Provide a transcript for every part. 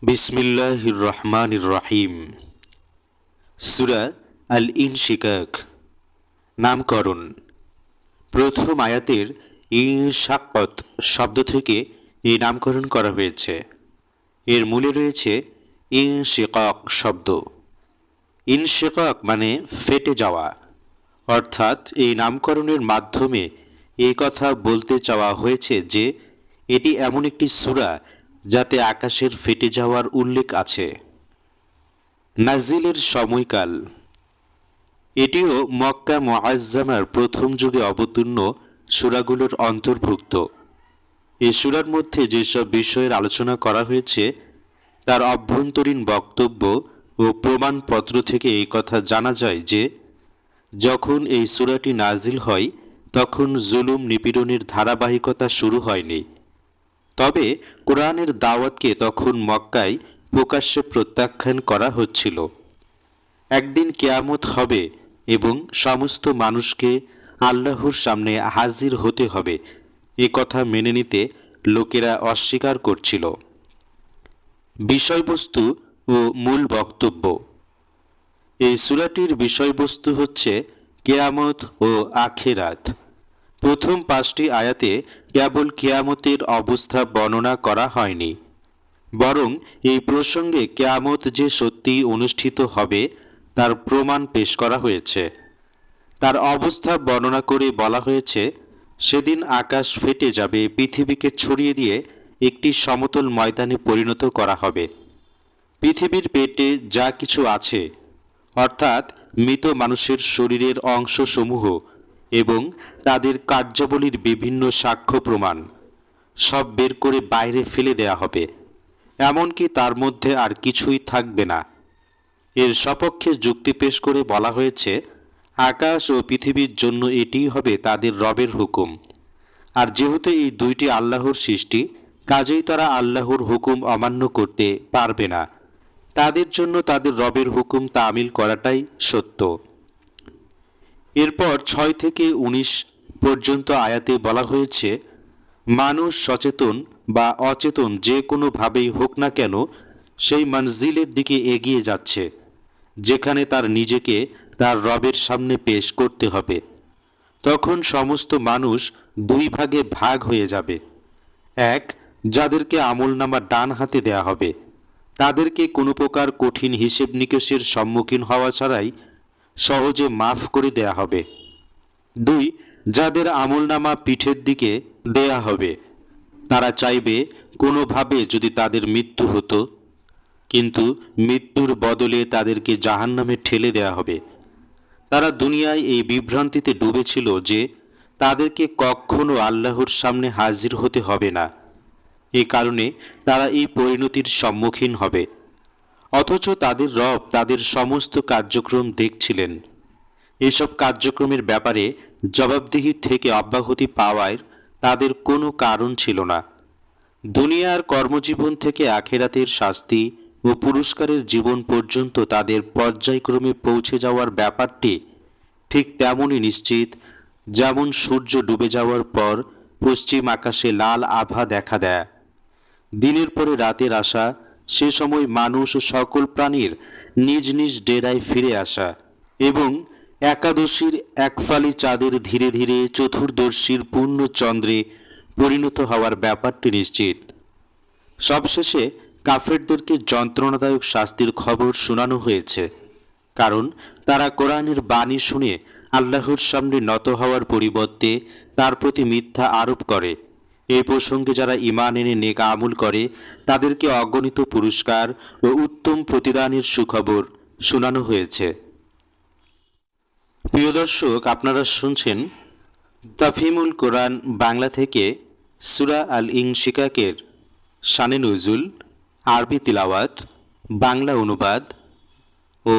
বিসমিল্লাহির রহমানির রহিম। সূরা আল ইনশিকাক। নামকরণ। প্রথম আয়াতের ইনশাক্কাত শব্দ থেকে এই নামকরণ করা হয়েছে। এর মূলে রয়েছে ইনশিকাক শব্দ। ইনশিকাক মানে ফেটে যাওয়া, অর্থাৎ এই নামকরণের মাধ্যমে এই কথা বলতে চাওয়া হয়েছে যে এটি এমন একটি সূরা যাতে আকাশের ফেটে যাওয়ার উল্লেখ আছে। নাজিলের সময়কাল। এটিও মক্কা মুআজ্জামার প্রথম যুগে অবতীর্ণ সূরাগুলোর অন্তর্ভুক্ত। এই সূরার মধ্যে যেসব বিষয়ের আলোচনা করা হয়েছে তার অভ্যন্তরীণ বক্তব্য ও প্রমাণপত্র থেকে এই কথা জানা যায় যে যখন এই সূরাটি নাজিল হয় তখন জুলুম নিপীড়নের ধারাবাহিকতা শুরু হয়নি। তবে কোরআনের দাওয়াতকে তখন মক্কায় প্রকাশ্যে প্রত্যাখ্যান করা হচ্ছিল। একদিন কিয়ামত হবে এবং সমস্ত মানুষকে আল্লাহর সামনে হাজির হতে হবে, এ কথা মেনে নিতে লোকেরা অস্বীকার করছিল। বিষয়বস্তু ও মূল বক্তব্য। এই সূরাটির বিষয়বস্তু হচ্ছে কিয়ামত ও আখিরাত। প্রথম 5টি আয়াতে কেবল কিয়ামতের অবস্থা বর্ণনা করা হয়নি, বরং এই প্রসঙ্গে কিয়ামত যে সত্যি অনুষ্ঠিত হবে তার প্রমাণ পেশ করা হয়েছে। তার অবস্থা বর্ণনা করে বলা হয়েছে, সেদিন আকাশ ফেটে যাবে, পৃথিবীকে ছড়িয়ে দিয়ে একটি সমতল ময়দানে পরিণত করা হবে। পৃথিবীর পেটে যা কিছু আছে, অর্থাৎ মৃত মানুষের শরীরের অংশসমূহ এবং তাদের কার্যাবলীর বিভিন্ন সাক্ষ্য প্রমাণ সব বের করে বাইরে ফেলে দেয়া হবে, এমনকি তার মধ্যে আর কিছুই থাকবে না। এর সপক্ষে যুক্তি পেশ করে বলা হয়েছে, আকাশ ও পৃথিবীর জন্য এটিই হবে তাদের রবের হুকুম। আর যেহেতু এই দুইটি আল্লাহর সৃষ্টি, কাজেই তারা আল্লাহর হুকুম অমান্য করতে পারবে না। তাদের জন্য তাদের রবের হুকুম তামিল করাটাই সত্য। এরপর 6 থেকে 19 পর্যন্ত আয়াতে বলা হয়েছে, মানুষ সচেতন বা অচেতন যে কোনোভাবেই হোক না কেন সেই মঞ্জিলের দিকে এগিয়ে যাচ্ছে, যেখানে তার নিজেকে তার রবের সামনে পেশ করতে হবে। তখন সমস্ত মানুষ 2 ভাগে ভাগ হয়ে যাবে। এক, যাদেরকে আমলনামা ডান হাতে দেয়া হবে, তাদেরকে কোনো প্রকার কঠিন হিসেব নিকেশের সম্মুখীন হওয়া ছাড়াই সহজে মাফ করে দেয়া হবে। 2, যাদের আমলনামা পিঠের দিকে দেয়া হবে, তারা চাইবে কোনোভাবে যদি তাদের মৃত্যু হতো, কিন্তু মৃত্যুর বদলে তাদেরকে জাহান্নামে ঠেলে দেয়া হবে। তারা দুনিয়ায় এই বিভ্রান্তিতে ডুবেছিল যে তাদেরকে কখনো আল্লাহর সামনে হাজির হতে হবে না। এ কারণে তারা এই পরিণতির সম্মুখীন হবে। অথচ তাদের রব তাদের সমস্ত কার্যক্রম দেখছিলেন। এসব কার্যক্রমের ব্যাপারে জবাবদিহি থেকে অব্যাহতি পাওয়ার তাদের কোনো কারণ ছিল না। দুনিয়ার কর্মজীবন থেকে আখিরাতের শাস্তি ও পুরস্কারের জীবন পর্যন্ত তাদের পর্যায়ক্রমে পৌঁছে যাওয়ার ব্যাপারটি ঠিক তেমনই নিশ্চিত, যেমন সূর্য ডুবে যাওয়ার পর পশ্চিম আকাশে লাল আভা দেখা দেয়। দিনের পরে রাতের আসা, সে সময় মানুষ ও সকল প্রাণীর নিজ নিজ ডেরায় ফিরে আসা এবং একাদশীর একফালি চাঁদের ধীরে ধীরে চতুর্দশীর পূর্ণ চন্দ্রে পরিণত হওয়ার ব্যাপারটি নিশ্চিত। সবশেষে কাফেরদেরকে যন্ত্রণাদায়ক শাস্তির খবর শোনানো হয়েছে, কারণ তারা কোরআনের বাণী শুনে আল্লাহর সামনে নত হওয়ার পরিবর্তে তার প্রতি মিথ্যা আরোপ করে। এই প্রসঙ্গে যারা ঈমান এনে নেক আমল করে তাদেরকে অগণিত পুরস্কার ও উত্তম প্রতিদানের সুখবর শোনানো হয়েছে। প্রিয় দর্শক, আপনারা শুনছেন তাফহিমুল কোরআন বাংলা থেকে সূরা আল ইনশিকাকের শানে নুজুল, আরবি তিলাওয়াত, বাংলা অনুবাদ ও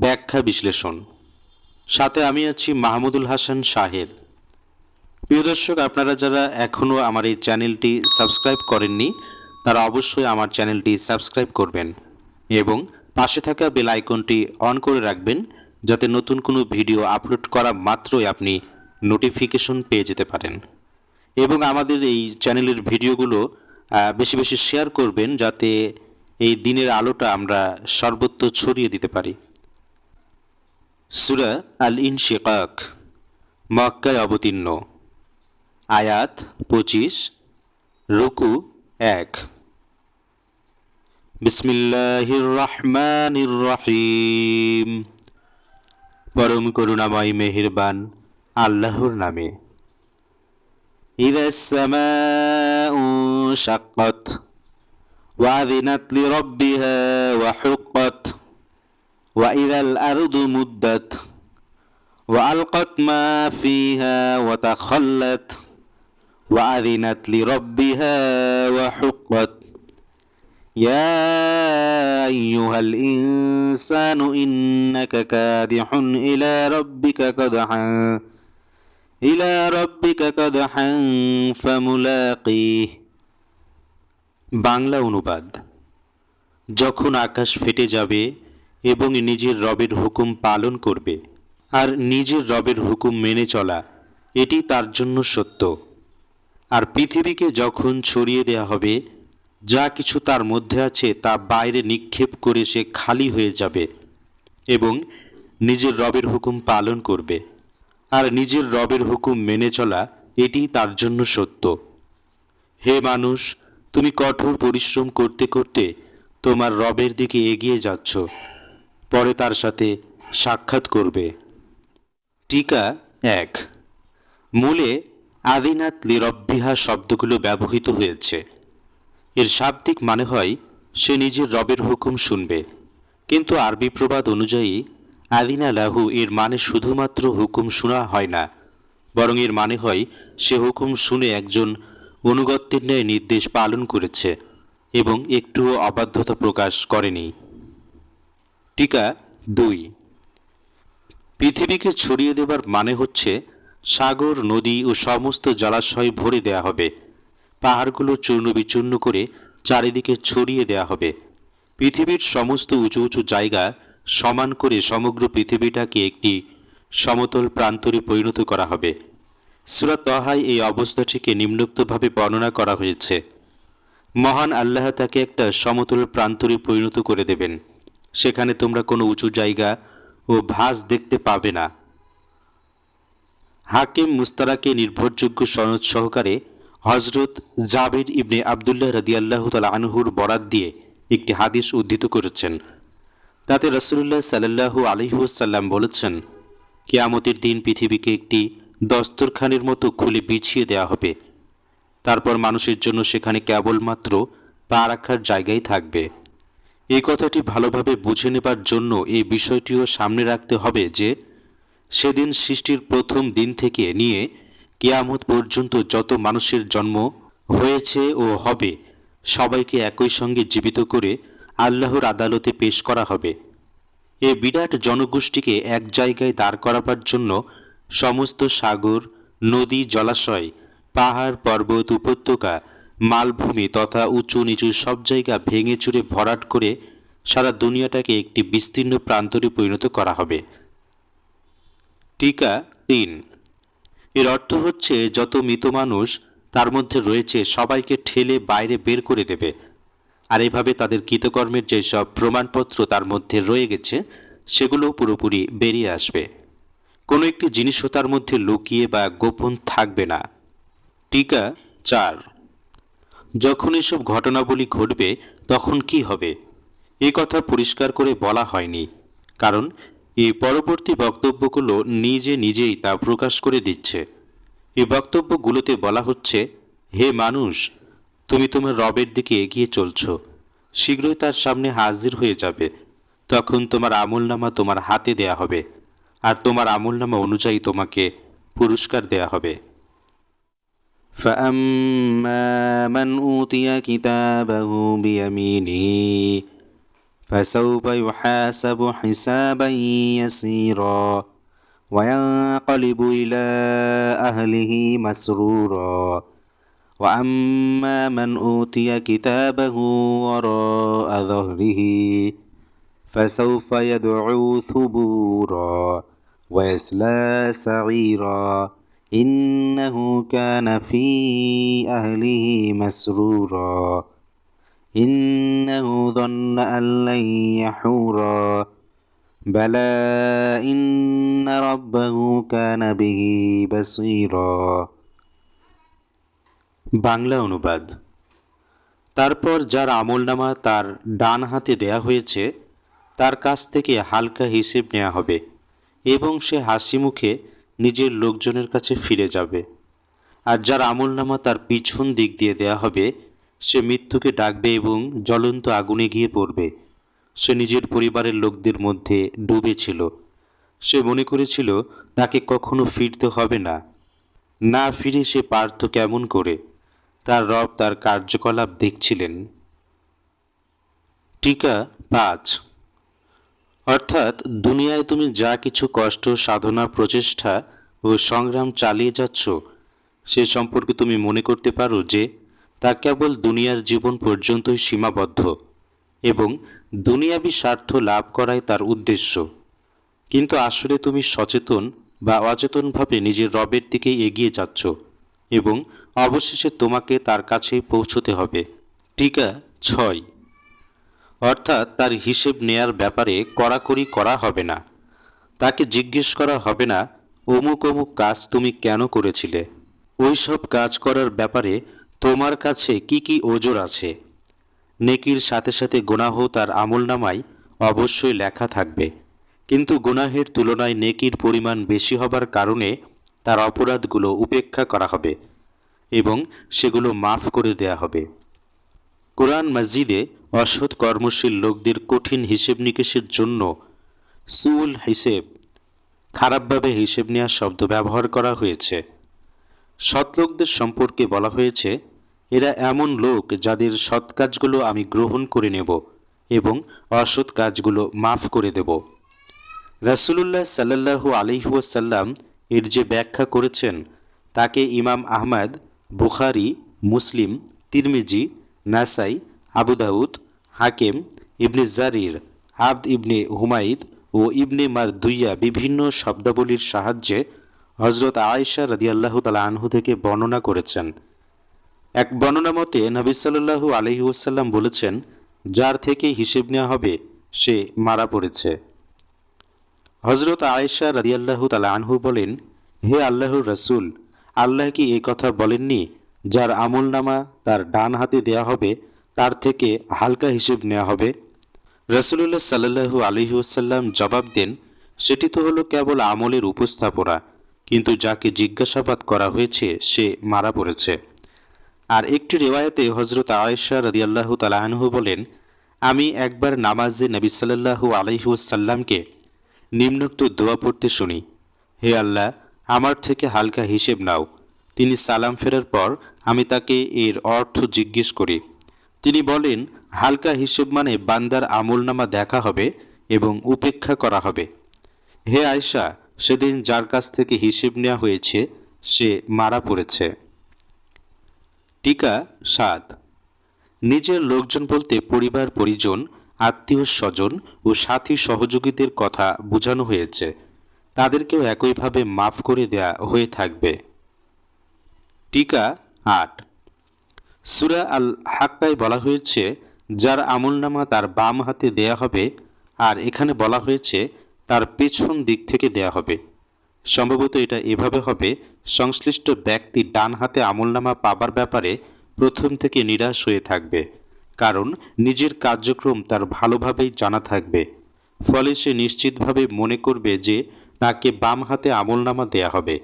ব্যাখ্যা বিশ্লেষণ। সাথে আমি আছি মাহমুদুল হাসান শাহেদ। প্রিয় দর্শক, আপনারা যারা এখনও আমার এই চ্যানেলটি সাবস্ক্রাইব করেননি তারা অবশ্যই আমার চ্যানেলটি সাবস্ক্রাইব করবেন এবং পাশে থাকা বেল আইকনটি অন করে রাখবেন, যাতে নতুন কোনো ভিডিও আপলোড করা মাত্রই আপনি নোটিফিকেশন পেয়ে যেতে পারেন। এবং আমাদের এই চ্যানেলের ভিডিওগুলো বেশি বেশি শেয়ার করবেন, যাতে এই দিনের আলোটা আমরা সর্বত্র ছড়িয়ে দিতে পারি। সূরা আল ইনশিকাক, মক্কায় অবতীর্ণ, আয়াত 25, রুকু 1। বিসমিল্লাহির রহমানির রহিম। পরম করুণাময় মেহেরবান আল্লাহর নামে। ইযাস সামাউ শাক্কাত ওয়া আযিনাত লিরাব্বিহা ওয়া হুক্কাত ওয়া ইযাল আরদু মুদ্দাত ওয়া আলকাত মা ফিহা ওয়া তাখাল্লাত ওয়া আযিনাত লিরাব্বিহা ওয়া হুক্কাত ইয়া আইয়ুহাল ইনসানু ইন্নাকা কাদিহুন ইলা রাব্বিকা কাদহান ফামুলাকিহ। বাংলা অনুবাদ। যখন আকাশ ফেটে যাবে এবং নিজের রবের হুকুম পালন করবে, আর নিজের রবের হুকুম মেনে চলা, এটি তার জন্য সত্য। আর পৃথিবীকে যখন ছড়িয়ে দেয়া হবে, যা কিছু তার মধ্যে আছে তা বাইরে নিক্ষেপ করে সে খালি হয়ে যাবে এবং নিজের রবের হুকুম পালন করবে, আর নিজের রবের হুকুম মেনে চলা, এটি তার জন্য সত্য। হে মানুষ, তুমি কঠোর পরিশ্রম করতে করতে তোমার রবের দিকে এগিয়ে যাচ্ছ, পরে তার সাথে সাক্ষাৎ করবে। টিকা 1। মূলে আযিনাত লিরাব্বিহা শব্দগুলো ব্যবহৃত হয়েছে। এর শাব্দিক মানে হয় সে নিজের রবের হুকুম শুনবে, কিন্তু আরবি প্রবাদ অনুযায়ী আযিনা লাহু এর মানে শুধুমাত্র হুকুম শোনা হয় না, বরং এর মানে হয় সে হুকুম শুনে একজন অনুগত্যের ন্যায় নির্দেশ পালন করেছে এবং একটুও অবাধ্যতা প্রকাশ করেনি। টিকা 2। পৃথিবীকে ছড়িয়ে দেবার মানে হচ্ছে সাগর, নদী ও সমস্ত জলাশয় ভরে দেয়া হবে, পাহাড়গুলো চূর্ণ বিচূর্ণ করে চারিদিকে ছড়িয়ে দেয়া হবে, পৃথিবীর সমস্ত উঁচু উঁচু জায়গা সমান করে সমগ্র পৃথিবীটাকে একটি সমতল প্রান্তরে পরিণত করা হবে। সূরা তহায় এই অবস্থাটিকে নিম্নোক্তভাবে বর্ণনা করা হয়েছে: মহান আল্লাহ তাকে একটা সমতল প্রান্তরে পরিণত করে দেবেন, সেখানে তোমরা কোনো উঁচু জায়গা ও ভাঁজ দেখতে পাবে না। হাকিম মুস্তারাকে নির্ভরযোগ্য সনদ সহকারে হজরত জাবির ইবনে আবদুল্লাহ রাদিয়াল্লাহু তাআলা আনহুর বরাত দিয়ে একটি হাদিস উদ্ধৃত করেছেন। তাতে রাসূলুল্লাহ সাল্লাল্লাহু আলাইহি ওয়াসাল্লাম বলেছেন, কিয়ামতের দিন পৃথিবীকে একটি দস্তরখানের মতো খুলে বিছিয়ে দেয়া হবে, তারপর মানুষের জন্য সেখানে কেবলমাত্র পা রাখার জায়গাই থাকবে। এই কথাটি ভালোভাবে বুঝে নেবার জন্য এই বিষয়টিও সামনে রাখতে হবে যে সেদিন সৃষ্টির প্রথম দিন থেকে নিয়ে কিয়ামত পর্যন্ত যত মানুষের জন্ম হয়েছে ও হবে, সবাইকে একই সঙ্গে জীবিত করে আল্লাহর আদালতে পেশ করা হবে। এ বিরাট জনগোষ্ঠীকে এক জায়গায় দাঁড় করাবার জন্য সমস্ত সাগর, নদী, জলাশয়, পাহাড়, পর্বত, উপত্যকা, মালভূমি তথা উঁচু নিচু সব জায়গা ভেঙে চুরে ভরাট করে সারা দুনিয়াটাকে একটি বিস্তীর্ণ প্রান্তরে পরিণত করা হবে। টিকা 3। এর অর্থ হচ্ছে যত মৃত মানুষ তার মধ্যে রয়েছে সবাইকে ঠেলে বাইরে বের করে দেবে, আর এভাবে তাদের কৃতকর্মের যেসব প্রমাণপত্র তার মধ্যে রয়ে গেছে সেগুলো পুরোপুরি বেরিয়ে আসবে। কোনো একটি জিনিসও তার মধ্যে লুকিয়ে বা গোপন থাকবে না। টিকা 4। যখন এসব ঘটনাবলী ঘটবে তখন কি হবে, এ কথা পরিষ্কার করে বলা হয়নি, কারণ এই পরবর্তী বক্তব্যগুলো নিজেই তা প্রকাশ করে দিচ্ছে। এই বক্তব্যগুলোতে বলা হচ্ছে, হে মানুষ, তুমি তোমার রবের দিকে এগিয়ে চলছ, শীঘ্রই তার সামনে হাজির হয়ে যাবে, তখন তোমার আমলনামা তোমার হাতে দেয়া হবে, আর তোমার আমলনামা অনুযায়ী তোমাকে পুরস্কার দেয়া হবে। فأما من أوتي كتابه بيمينه فسوف يحاسب حسابا يسيرا وينقلب إلى أهله مسرورا وأما من أوتي كتابه وراء ظهره فسوف يدعو ثبورا ويصلى سعيرا إنه كان في أهله مسرورا ইন্নাহু যান্না আল্লান ইয়াহুরা বালা ইন্না রাব্বাহু কানা বিহি বাসীরা। বাংলা অনুবাদ। তারপর যার আমলনামা তার ডান হাতে দেয়া হয়েছে তার কাছ থেকে হালকা হিসেব নেওয়া হবে এবং সে হাসি মুখে নিজের লোকজনের কাছে ফিরে যাবে। আর যার আমলনামা তার পিছন দিক দিয়ে দেয়া হবে সে মৃত্যুকে ডাকবে এবং জ্বলন্ত আগুনে গিয়ে পড়বে। সে নিজের পরিবারের লোকদের মধ্যে ডুবেছিল। সে মনে করেছিল তাকে কখনো ফিরতে হবে না। না ফিরে সে পারত কেমন করে? তার রব তার কার্যকলাপ দেখছিলেন। টিকা ৫। অর্থাৎ দুনিয়ায় তুমি যা কিছু কষ্ট, সাধনা, প্রচেষ্টা ও সংগ্রাম চালিয়ে যাচ্ছ সে সম্পর্কে তুমি মনে করতে পারো যে তা কেবল দুনিয়ার জীবন পর্যন্তই সীমাবদ্ধ এবং দুনিয়াবী স্বার্থ লাভ করাই তার উদ্দেশ্য। কিন্তু আসলে তুমি সচেতন বা অচেতনভাবে নিজের রবের দিকে এগিয়ে যাচ্ছ এবং অবশেষে তোমাকে তার কাছেই পৌঁছতে হবে। টিকা ৬। অর্থাৎ তার হিসেব নেয়ার ব্যাপারে কড়াকড়ি করা হবে না। তাকে জিজ্ঞেস করা হবে না অমুক অমুক কাজ তুমি কেন করেছিলে। ওই সব কাজ করার ব্যাপারে তোমার কাছে কি কি ওজর আছে। নেকির সাথে সাথে গুনাহ তার আমলনামায় অবশ্যই লেখা থাকবে, কিন্তু গুনাহের তুলনায় নেকির পরিমাণ বেশি হবার কারণে তার অপরাধগুলো উপেক্ষা করা হবে এবং সেগুলো মাফ করে দেয়া হবে। কোরআন মাজিদে অসৎ কর্মশীল লোকদের কঠিন হিসেব নিকেশের জন্য সুউল হিসেব, খারাপভাবে হিসেব নেওয়া শব্দ ব্যবহার করা হয়েছে। সৎ লোকদের সম্পর্কে বলা হয়েছে এরা এমন লোক যাদের সৎ কাজগুলো আমি গ্রহণ করে নেব এবং অসৎ কাজগুলো মাফ করে দেব। রাসূলুল্লাহ সাল্লাল্লাহু আলাইহি ওয়াসাল্লাম এর যে ব্যাখ্যা করেছেন তাকে ইমাম আহমদ, বুখারী, মুসলিম, তিরমিজি, নাসাই, আবু দাউদ, হাকেম, ইবনে জারির, আবদ ইবনে হুমাইদ ও ইবনে মারদুইয়া বিভিন্ন শব্দাবলীর সাহায্যে হজরত আয়েশা রাদিয়াল্লাহু তাআলা আনহু থেকে বর্ণনা করেছেন। এক বর্ণনা মতে নবী সাল্লাল্লাহু আলাইহি ওয়াসাল্লাম বলেছেন, যার থেকে হিসেব নেওয়া হবে সে মারা পড়েছে। হজরত আয়েশা রাদিয়াল্লাহু তাআলা আনহু বলেন, হে আল্লাহর রাসূল, আল্লাহ কি এই কথা বলেননি যার আমলনামা তার ডান হাতে দেয়া হবে তার থেকে হালকা হিসেব নেওয়া হবে? রাসূলুল্লাহ সাল্লাল্লাহু আলাইহি ওয়াসাল্লাম জবাব দেন, সেটি তো হলো কেবল আমলের উপস্থাপনা, কিন্তু যাকে জিজ্ঞাসাবাদ করা হয়েছে সে মারা পড়েছে। আর একটি রিওয়ায়াতে হজরত আয়েশা রাদিয়াল্লাহু তাআলা আনহু বলেন, আমি একবার নামাজে নবী সাল্লাল্লাহু আলাইহি ওয়াসাল্লামকে নিম্নোক্ত দোয়া পড়তে শুনি, হে আল্লাহ, আমার থেকে হালকা হিসেব নাও। তিনি সালাম ফেরার পর আমি তাকে এর অর্থ জিজ্ঞেস করি। তিনি বলেন, হালকা হিসেব মানে বান্দার আমলনামা দেখা হবে এবং উপেক্ষা করা হবে। হে আয়েশা, সেদিন যার কাছ থেকে হিসেব নেওয়া হয়েছে সে মারা পড়েছে। টিকা ৭। নিজের লোকজন বলতে পরিবার পরিজন, আত্মীয় স্বজন ও সাথী সহযোগীদের কথা বোঝানো হয়েছে। তাদেরকেও একইভাবে মাফ করে দেয়া হয়ে থাকবে। টিকা ৮। সূরা আল হাক্কায় বলা হয়েছে যার আমলনামা তার বাম হাতে দেয়া হবে, আর এখানে বলা হয়েছে তার পেছন দিক থেকে দেয়া হবে। সম্ভবত এটা এভাবে হবে, সংশ্লিষ্ট ব্যক্তি ডান হাতে আমলনামা পাবার ব্যাপারে প্রথম থেকে নিরাশ হয়ে থাকবে, কারণ নিজের কার্যক্রম তার ভালোভাবেই জানা থাকবে। ফলে সে নিশ্চিতভাবে মনে করবে যে তাকে বাম হাতে আমলনামা দেয়া হবে।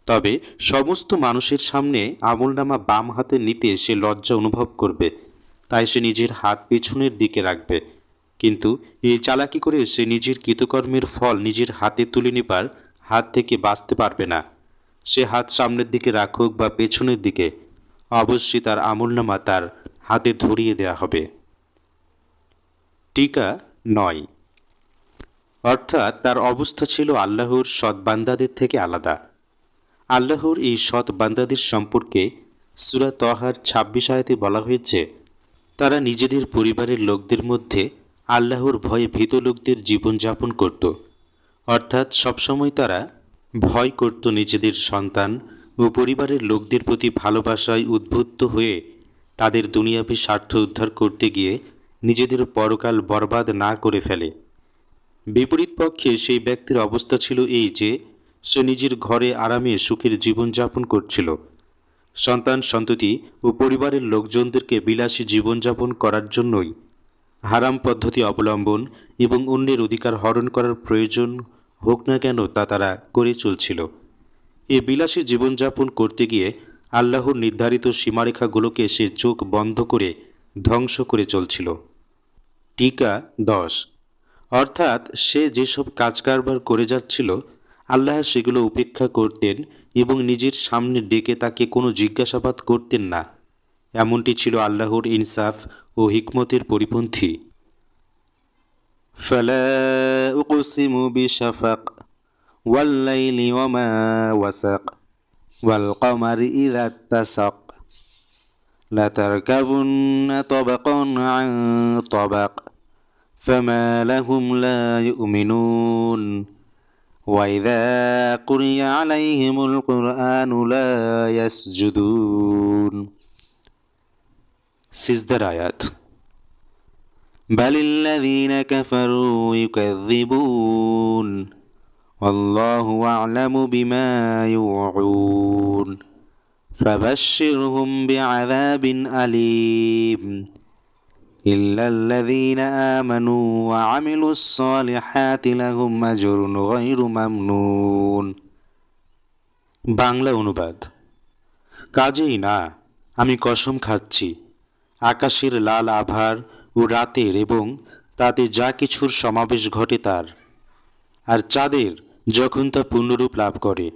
তবে সমস্ত মানুষের সামনে আমলনামা বাম হাতে নিতে সে লজ্জা অনুভব করবে, তাই সে নিজের হাত পেছনের দিকে রাখবে। কিন্তু এই চালাকি করে সে নিজের কৃতকর্মের ফল নিজের হাতে তুলে নেবার হাত থেকে বাঁচতে পারবে না। সে হাত সামনের দিকে রাখুক বা পেছনের দিকে, অবশ্যই তার আমলনামা তার হাতে ধরিয়ে দেয়া হবে। টিকা ৯। অর্থাৎ তার অবস্থা ছিল আল্লাহর সৎ বান্দাদের থেকে আলাদা। আল্লাহর এই সৎ বান্দাদের সম্পর্কে সূরা তহার ২৬ আয়াতে বলা হয়েছে, তারা নিজেদের পরিবারের লোকদের মধ্যে আল্লাহর ভয়ে ভীত লোকদের জীবনযাপন করত। অর্থাৎ সবসময় তারা ভয় করত নিজেদের সন্তান ও পরিবারের লোকদের প্রতি ভালোবাসায় উদ্বুদ্ধ হয়ে তাদের দুনিয়াবী স্বার্থ উদ্ধার করতে গিয়ে নিজেদের পরকাল বরবাদ না করে ফেলে। বিপরীত পক্ষে সেই ব্যক্তির অবস্থা ছিল এই যে সে নিজের ঘরে আরামে সুখের জীবনযাপন করছিল, সন্তান সন্ততি ও পরিবারের লোকজনদেরকে বিলাসী জীবনযাপন করার জন্যই হারাম পদ্ধতি অবলম্বন এবং অন্যের অধিকার হরণ করার প্রয়োজন হোক না কেন তা তারা করে চলছিল। এই বিলাসী জীবনযাপন করতে গিয়ে আল্লাহর নির্ধারিত সীমারেখাগুলোকে সে চোখ বন্ধ করে ধ্বংস করে চলছিল। টিকা 10। অর্থাৎ সে যেসব কাজকারবার করে যাচ্ছিল আল্লাহ সেগুলো উপেক্ষা করতেন এবং নিজের সামনে ডেকে তাকে কোনো জিজ্ঞাসাবাদ করতেন না। এমনটি ছিল আল্লাহর ইনসাফ ও হিকমতের পরিপন্থী। ফালা উকসিমু বিশাফাক ওয়াল লাইলি ওয়া মা ওয়াসাক ওয়াল কমারি ইযা ইত্তাসাক লাতারকাবুন্না তাবাকান আন তাবাক ফামা লাহুম লা ইউমিনুন وَإِذَا قُرِئَ عَلَيْهِمُ الْقُرْآنُ لَا يَسْجُدُونَ। সিজদার আয়াত। بَلِ الَّذِينَ كَفَرُوا يُكَذِّبُونَ وَاللَّهُ أَعْلَمُ بِمَا يُوعُونَ فَبَشِّرْهُم بِعَذَابٍ أَلِيمٍ إِلَّا الَّذِينَ آمَنُوا وَعَمِلُوا الصَّالِحَاتِ لَهُمْ أَجْرٌ غَيْرُ مَمْنُونٍ। বাংলা অনুবাদ। কাজেই না, আমি কসম খাচ্ছি আকাশের লাল আভার ও রাতের এবং তাতে যা কিছুর সমাবেশ ঘটে তার, আর চাঁদের যখন তা পূর্ণরূপ লাভ করে।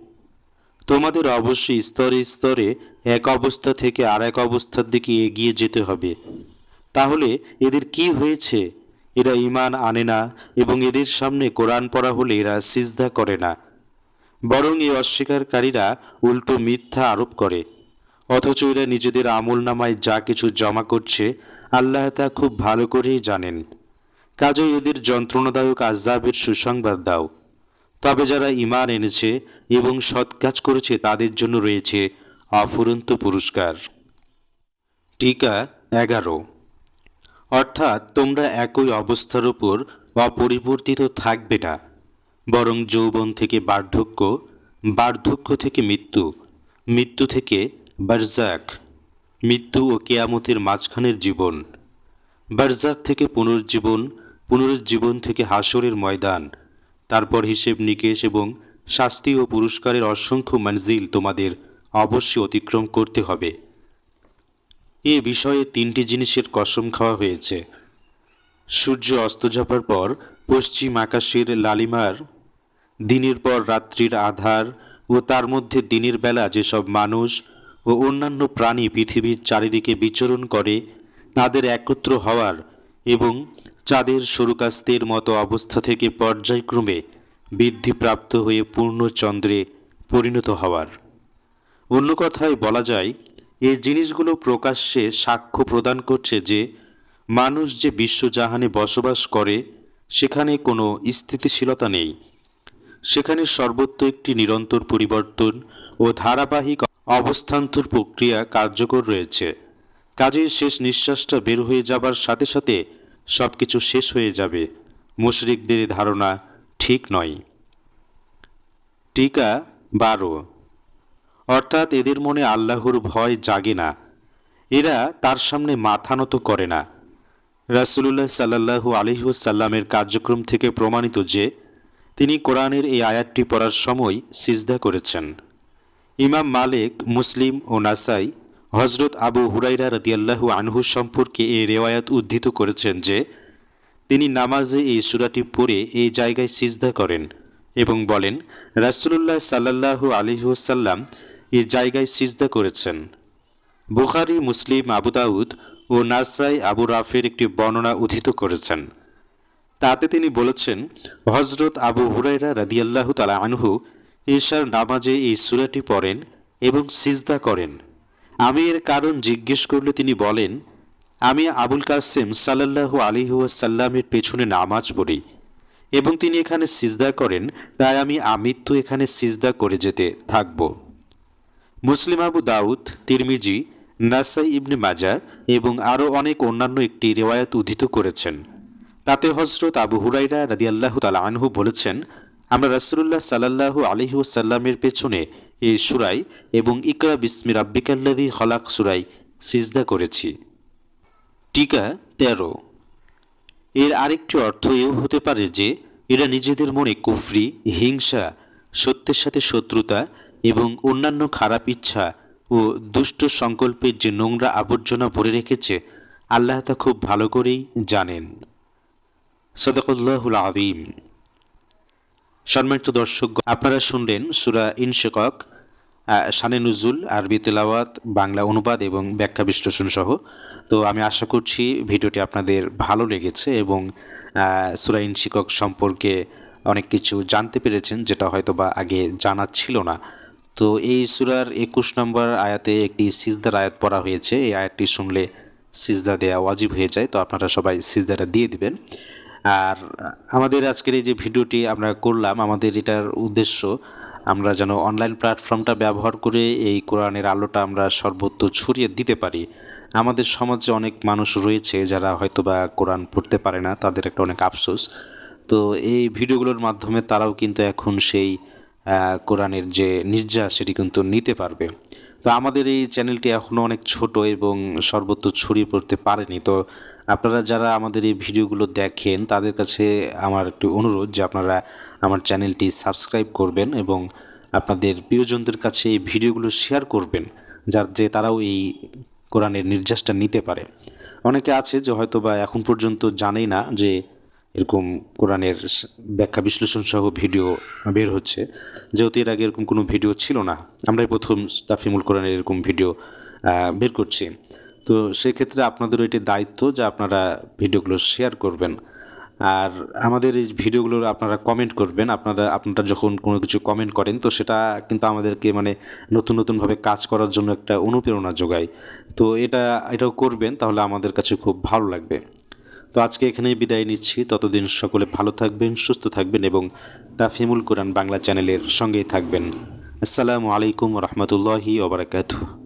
তোমাদের অবশ্যই স্তরে স্তরে এক অবস্থা থেকে আর এক অবস্থার দিকে এগিয়ে যেতে হবে। তাহলে এদের কি হয়েছে? এরা ঈমান আনে না এবং এদের সামনে কোরআন পড়া হলে এরা সিজদা করে না, বরং এই অস্বীকারীরা উল্টো মিথ্যা আরোপ করে। অথচ এরা নিজেদের আমলনামায় যা কিছু জমা করছে আল্লাহ তা খুব ভালো করেই জানেন। কাজেই এদের যন্ত্রণাদায়ক আযাবের সুসংবাদ দাও। তবে যারা ঈমান এনেছে এবং সৎ কাজ করেছে তাদের জন্য রয়েছে অফুরন্ত পুরস্কার। টিকা 11। অর্থাৎ তোমরা একই অবস্থার উপর অপরিবর্তিত থাকবে না, বরং যৌবন থেকে বার্ধক্য, বার্ধক্য থেকে মৃত্যু, মৃত্যু থেকে বারজাক, মৃত্যু ও কেয়ামতের মাঝখানের জীবন, বারজাক থেকে পুনর্জীবন, পুনরুজ্জীবন থেকে হাসরের ময়দান, তারপর হিসেব নিকেশ এবং শাস্তি ও পুরস্কারের অসংখ্য মঞ্জিল তোমাদের অবশ্যই অতিক্রম করতে হবে। এ বিষয়ে তিনটি জিনিসের কসম খাওয়া হয়েছে। সূর্য অস্ত যাবার পর পশ্চিম আকাশের লালিমার, দিনের পর রাত্রির আধার ও তার মধ্যে দিনের বেলা যেসব মানুষ ও অন্যান্য প্রাণী পৃথিবীর চারিদিকে বিচরণ করে তাদের একত্র হওয়ার এবং চাঁদের সরুকাস্তের মতো অবস্থা থেকে পর্যায়ক্রমে বৃদ্ধিপ্রাপ্ত হয়ে পূর্ণ চন্দ্রে পরিণত হওয়ার। অন্য কথায় বলা যায়, এই জিনিসগুলো প্রকাশ্যে সাক্ষ্য প্রদান করছে যে মানুষ যে বিশ্বজাহানে বসবাস করে সেখানে কোনো স্থিতিশীলতা নেই। সেখানে সর্বত্র একটি নিরন্তর পরিবর্তন ও ধারাবাহিক অবস্থান্তর প্রক্রিয়া কার্যকর রয়েছে। কাজেই শেষ নিঃশ্বাসটা বের হয়ে যাবার সাথে সাথে সব কিছু শেষ হয়ে যাবে, মুশরিকদের ধারণা ঠিক নয়। টিকা 12। অর্থাৎ এদের মনে আল্লাহর ভয় জাগে না, এরা তার সামনে মাথা নত করে না। রাসূলুল্লাহ সাল্লাল্লাহু আলাইহি ওয়াসাল্লামের কার্যক্রম থেকে প্রমাণিত যে তিনি কোরআনের এই আয়াতটি পড়ার সময় সিজদা করেছেন। ইমাম মালিক, মুসলিম ও নাসাই হযরত আবু হুরায়রা রাদিয়াল্লাহু আনহু সম্পর্কে এই রিওয়ায়াত উদ্ধৃত করেছেন যে তিনি নামাজে এই সূরাটি পড়ে এই জায়গায় সিজদা করেন এবং বলেন, রাসূলুল্লাহ সাল্লাল্লাহু আলাইহি ওয়াসাল্লাম এই জায়গায় সিজদা করেছেন। বুখারী, মুসলিম, আবু দাউদ ও নাসাই আবু রাফের একটি বর্ণনা উদ্ধৃত করেছেন। তাতে তিনি বলেছেন, হযরত আবু হুরায়রা রাদিয়াল্লাহু তাআলা আনহু ঈশার নামাজে এই সূরাটি পড়েন এবং সিজদা করেন। আমি এর কারণ জিজ্ঞেস করলে তিনি বলেন, আমি আবুল কাসেম সাল্লাল্লাহু আলাইহি ওয়াসাল্লামের পেছনে নামাজ পড়ি এবং তিনি এখানে সিজদা করেন, তাই আমি আমৃত্যু এখানে সিজদা করে যেতে থাকব। মুসলিম, আবু দাউদ, তিরমিজি, নাসাই ইবনে মাজা এবং আরও অনেক অন্যান্য একটি রেওয়ায়াত উদ্ধৃত করেছেন। তাতে হজরত আবু হুরাইরা রাদিয়াল্লাহু তাআলা আনহু বলেছেন, আমরা রাসূলুল্লাহ সাল্লাল্লাহু আলাইহি ওয়াসাল্লামের পেছনে এই সূরায় এবং ইকরা বিসমি রাব্বিকাল্লাযী খলাক সূরায় সিজদা করেছি। টিকা ১৩। এর আরেকটি অর্থ এও হতে পারে যে এরা নিজেদের মনে কুফরি, হিংসা, সত্যের সাথে শত্রুতা এবং অন্যান্য খারাপ ইচ্ছা ও দুষ্ট সংকল্পের যে নোংরা আবর্জনা ভরে রেখেছে আল্লাহ তা খুব ভালো করেই জানেন। সাদাকাল্লাহুল আযীম। সম্মানিত দর্শক, আপনারা শুনলেন সূরা ইনশিকাক, শানে নুজুল, আরবি তেলাওয়াত, বাংলা অনুবাদ এবং ব্যাখ্যা বিশ্লেষণ সহ। তো আমি আশা করছি ভিডিওটি আপনাদের ভালো লেগেছে এবং সূরা ইনশিকাক সম্পর্কে অনেক কিছু জানতে পেরেছেন যেটা হয়তো বা আগে জানা ছিল না। তো এই সূরার ২১ নম্বর আয়াতে একটি সিজদার আয়াত পড়া হয়েছে। এই আয়াতটি শুনলে সিজদা দেওয়া ওয়াজিব হয়ে যায়, তো আপনারা সবাই সিজদাটা দিয়ে দিবেন। আর আমাদের আজকের এই যে ভিডিওটি আমরা করলাম, আমাদের এটার উদ্দেশ্য আমরা যেন অনলাইন প্ল্যাটফর্মটা ব্যবহার করে এই কোরআনের আলোটা আমরা সর্বত্র ছড়িয়ে দিতে পারি। আমাদের সমাজে অনেক মানুষ রয়েছে যারা হয়তো বা কোরআন পড়তে পারে না, তাদের একটা অনেক আফসোস। তো এই ভিডিওগুলোর মাধ্যমে তারাও কিন্তু এখন সেই কোরআনের যে নির্যাস সেটি কিন্তু নিতে পারবে। তো আমাদের এই চ্যানেলটি এখনও অনেক ছোট এবং সর্বত্র ছড়িয়ে পড়তে পারেনি। তো আপনারা যারা আমাদের এই ভিডিওগুলো দেখেন তাদের কাছে আমার একটু অনুরোধ যে আপনারা আমার চ্যানেলটি সাবস্ক্রাইব করবেন এবং আপনাদের প্রিয়জনদের কাছে এই ভিডিওগুলো শেয়ার করবেন, যার যে তারাও এই কোরআনের নির্যাসটা নিতে পারে। অনেকে আছে যে হয়তো বা এখন পর্যন্ত জানেই না যে এরকম কোরআনের ব্যাখ্যা বিশ্লেষণ সহ ভিডিও বের হচ্ছে, যেহেতু এর আগে এরকম কোনো ভিডিও ছিল না, আমরাই প্রথম তাফহিমুল কোরআনের এরকম ভিডিও বের করছি। তো সেক্ষেত্রে আপনাদেরও এটি দায়িত্ব যে আপনারা ভিডিওগুলো শেয়ার করবেন। আর আমাদের এই ভিডিওগুলোর আপনারা কমেন্ট করবেন। আপনারা যখন কোনো কিছু কমেন্ট করেন তো সেটা কিন্তু আমাদেরকে মানে নতুনভাবে কাজ করার জন্য একটা অনুপ্রেরণা যোগায়। তো এটাও করবেন, তাহলে আমাদের কাছে খুব ভালো লাগবে। তো আজকে এখানেই বিদায় নিচ্ছি। ততদিন সকলে ভালো থাকবেন, সুস্থ থাকবেন এবং তাফহিমুল কোরআন বাংলা চ্যানেলের সঙ্গেই থাকবেন। আসসালামু আলাইকুম ওয়া রাহমাতুল্লাহি ওয়া বারাকাতুহু।